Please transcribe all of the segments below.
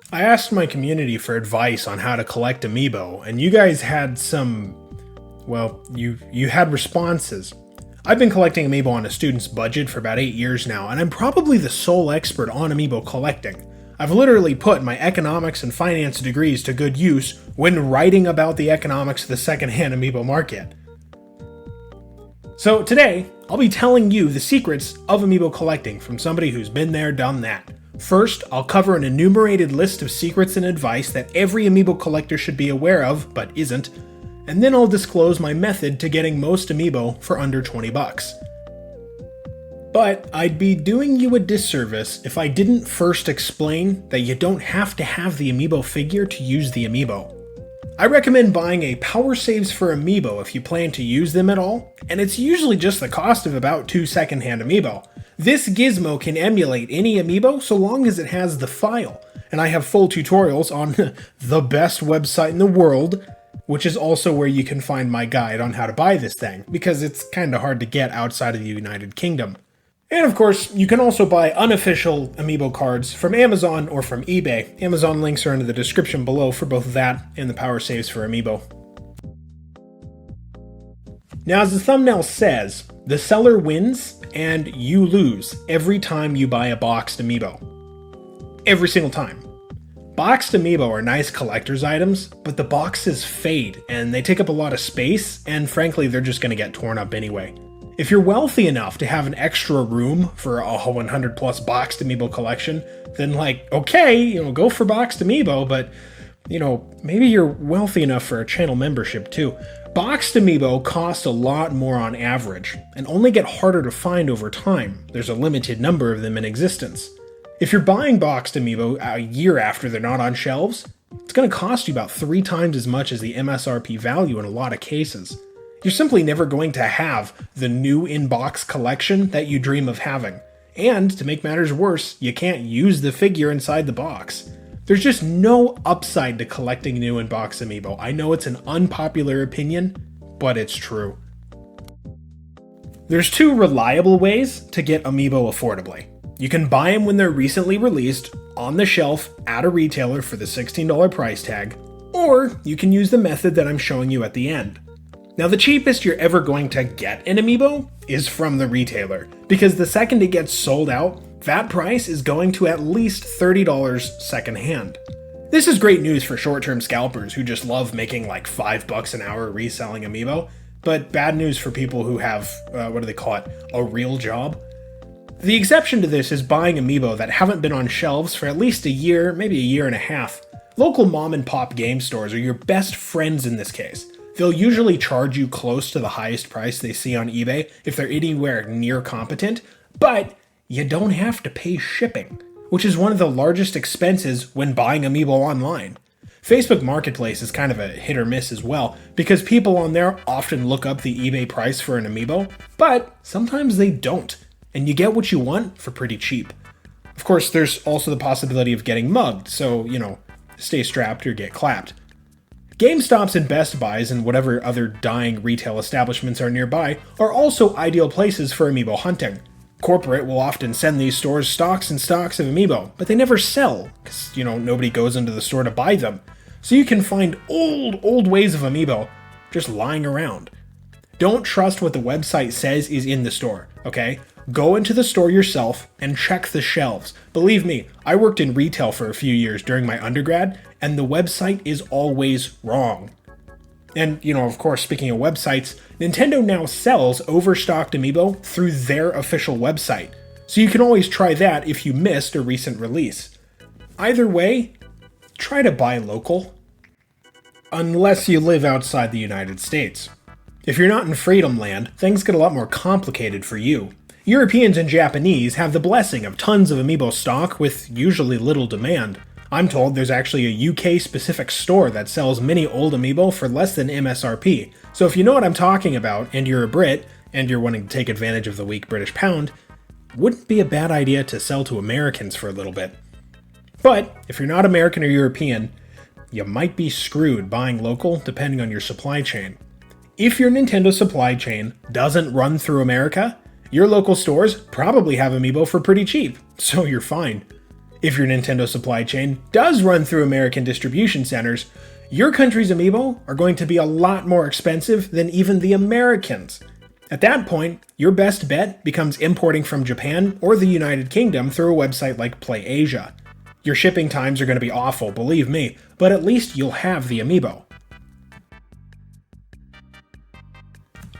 I asked my community for advice on how to collect Amiibo, and you guys had you had responses. I've been collecting Amiibo on a student's budget for about 8 years now, and I'm probably the sole expert on Amiibo collecting. I've literally put my economics and finance degrees to good use when writing about the economics of the secondhand Amiibo market. So today, I'll be telling you the secrets of Amiibo collecting from somebody who's been there, done that. First, I'll cover an enumerated list of secrets and advice that every Amiibo collector should be aware of, but isn't, and then I'll disclose my method to getting most Amiibo for under $20. But I'd be doing you a disservice if I didn't first explain that you don't have to have the Amiibo figure to use the Amiibo. I recommend buying a Powersaves for Amiibo if you plan to use them at all, and it's usually just the cost of about 2 secondhand Amiibo. This gizmo can emulate any Amiibo so long as it has the file, and I have full tutorials on the best website in the world, which is also where you can find my guide on how to buy this thing, because it's kinda hard to get outside of the United Kingdom. And of course, you can also buy unofficial Amiibo cards from Amazon or from eBay. Amazon links are in the description below for both that and the Powersaves for Amiibo. Now, as the thumbnail says, the seller wins and you lose every time you buy a boxed Amiibo. Every single time. Boxed Amiibo are nice collector's items, but the boxes fade and they take up a lot of space, and frankly, they're just going to get torn up anyway. If you're wealthy enough to have an extra room for a 100 plus boxed Amiibo collection, then okay, go for boxed Amiibo, but maybe you're wealthy enough for a channel membership too. Boxed Amiibo cost a lot more on average, and only get harder to find over time. There's a limited number of them in existence. If you're buying boxed Amiibo a year after they're not on shelves, it's going to cost you about 3 times as much as the MSRP value in a lot of cases. You're simply never going to have the new in-box collection that you dream of having. And, to make matters worse, you can't use the figure inside the box. There's just no upside to collecting new in-box Amiibo. I know it's an unpopular opinion, but it's true. There's 2 reliable ways to get Amiibo affordably. You can buy them when they're recently released, on the shelf, at a retailer for the $16 price tag, or you can use the method that I'm showing you at the end. Now, the cheapest you're ever going to get an Amiibo is from the retailer, because the second it gets sold out, that price is going to at least $30 secondhand. This is great news for short-term scalpers who just love making $5 an hour reselling Amiibo, but bad news for people who have, a real job. The exception to this is buying Amiibo that haven't been on shelves for at least a year, maybe a year and a half. Local mom and pop game stores are your best friends in this case. They'll usually charge you close to the highest price they see on eBay if they're anywhere near competent, but you don't have to pay shipping, which is one of the largest expenses when buying Amiibo online. Facebook Marketplace is kind of a hit or miss as well, because people on there often look up the eBay price for an Amiibo, but sometimes they don't, and you get what you want for pretty cheap. Of course, there's also the possibility of getting mugged, so, stay strapped or get clapped. GameStops and Best Buys and whatever other dying retail establishments are nearby are also ideal places for Amiibo hunting. Corporate will often send these stores stocks and stocks of Amiibo, but they never sell, because, nobody goes into the store to buy them. So you can find old ways of Amiibo just lying around. Don't trust what the website says is in the store, okay? Go into the store yourself and check the shelves. Believe me, I worked in retail for a few years during my undergrad, and the website is always wrong. And, of course, speaking of websites, Nintendo now sells overstocked Amiibo through their official website, so you can always try that if you missed a recent release. Either way, try to buy local. Unless you live outside the United States. If you're not in Freedom Land, things get a lot more complicated for you. Europeans and Japanese have the blessing of tons of Amiibo stock with usually little demand. I'm told there's actually a UK-specific store that sells many old Amiibo for less than MSRP, so if you know what I'm talking about, and you're a Brit, and you're wanting to take advantage of the weak British pound, wouldn't be a bad idea to sell to Americans for a little bit. But, if you're not American or European, you might be screwed buying local depending on your supply chain. If your Nintendo supply chain doesn't run through America, your local stores probably have Amiibo for pretty cheap, so you're fine. If your Nintendo supply chain does run through American distribution centers, your country's amiibo are going to be a lot more expensive than even the Americans. At that point, your best bet becomes importing from Japan or the United Kingdom through a website like PlayAsia. Your shipping times are going to be awful, believe me, but at least you'll have the amiibo.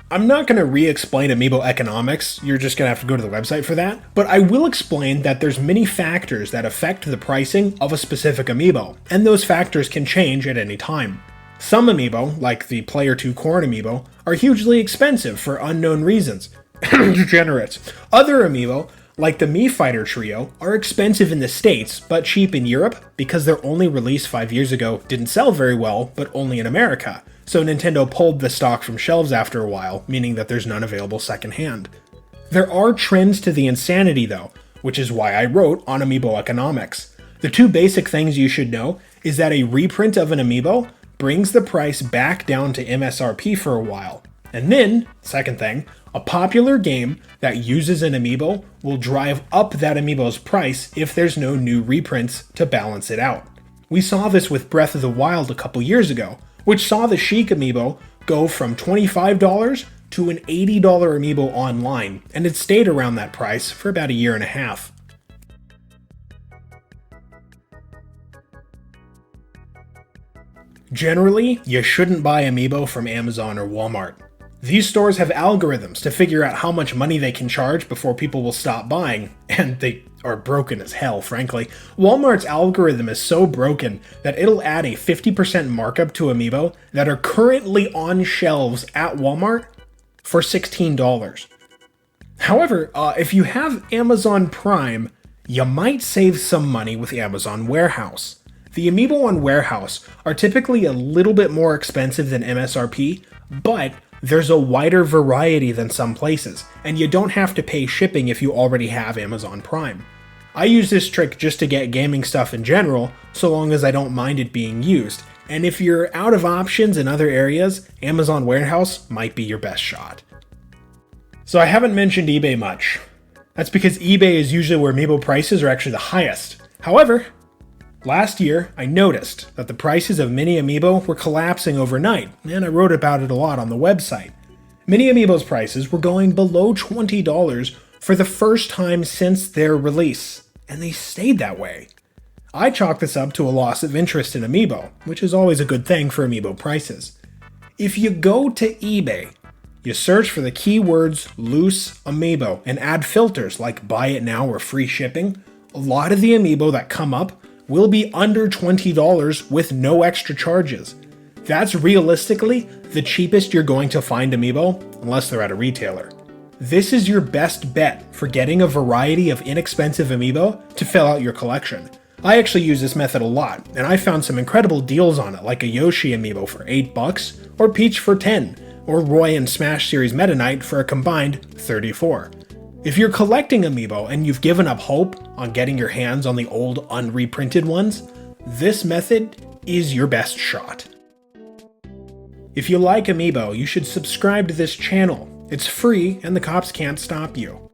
I'm not going to re-explain Amiibo economics, you're just going to have to go to the website for that, but I will explain that there's many factors that affect the pricing of a specific Amiibo, and those factors can change at any time. Some Amiibo, like the Player 2 Corn Amiibo, are hugely expensive for unknown reasons. Degenerates. Other Amiibo, like the Mii Fighter Trio, are expensive in the States, but cheap in Europe because their only release 5 years ago didn't sell very well, but only in America. So Nintendo pulled the stock from shelves after a while, meaning that there's none available secondhand. There are trends to the insanity though, which is why I wrote on Amiibo economics. The two basic things you should know is that a reprint of an Amiibo brings the price back down to MSRP for a while. And then, second thing, a popular game that uses an Amiibo will drive up that Amiibo's price if there's no new reprints to balance it out. We saw this with Breath of the Wild a couple years ago, which saw the Sheik Amiibo go from $25 to an $80 Amiibo online, and it stayed around that price for about a year and a half. Generally, you shouldn't buy Amiibo from Amazon or Walmart. These stores have algorithms to figure out how much money they can charge before people will stop buying, and they are broken as hell, frankly. Walmart's algorithm is so broken that it'll add a 50% markup to Amiibo that are currently on shelves at Walmart for $16. However, if you have Amazon Prime, you might save some money with Amazon Warehouse. The Amiibo on Warehouse are typically a little bit more expensive than MSRP, but there's a wider variety than some places, and you don't have to pay shipping if you already have Amazon Prime. I use this trick just to get gaming stuff in general, so long as I don't mind it being used, and if you're out of options in other areas, Amazon Warehouse might be your best shot. So I haven't mentioned eBay much. That's because eBay is usually where Amiibo prices are actually the highest. However, last year, I noticed that the prices of Mini Amiibo were collapsing overnight, and I wrote about it a lot on the website. Mini Amiibo's prices were going below $20 for the first time since their release, and they stayed that way. I chalk this up to a loss of interest in Amiibo, which is always a good thing for Amiibo prices. If you go to eBay, you search for the keywords loose Amiibo and add filters like buy it now or free shipping, a lot of the Amiibo that come up will be under $20 with no extra charges. That's realistically the cheapest you're going to find Amiibo, unless they're at a retailer. This is your best bet for getting a variety of inexpensive Amiibo to fill out your collection. I actually use this method a lot, and I found some incredible deals on it, like a Yoshi Amiibo for $8, or Peach for $10, or Roy and Smash Series Meta Knight for a combined $34. If you're collecting Amiibo and you've given up hope on getting your hands on the old unreprinted ones, this method is your best shot. If you like Amiibo, you should subscribe to this channel. It's free and the cops can't stop you.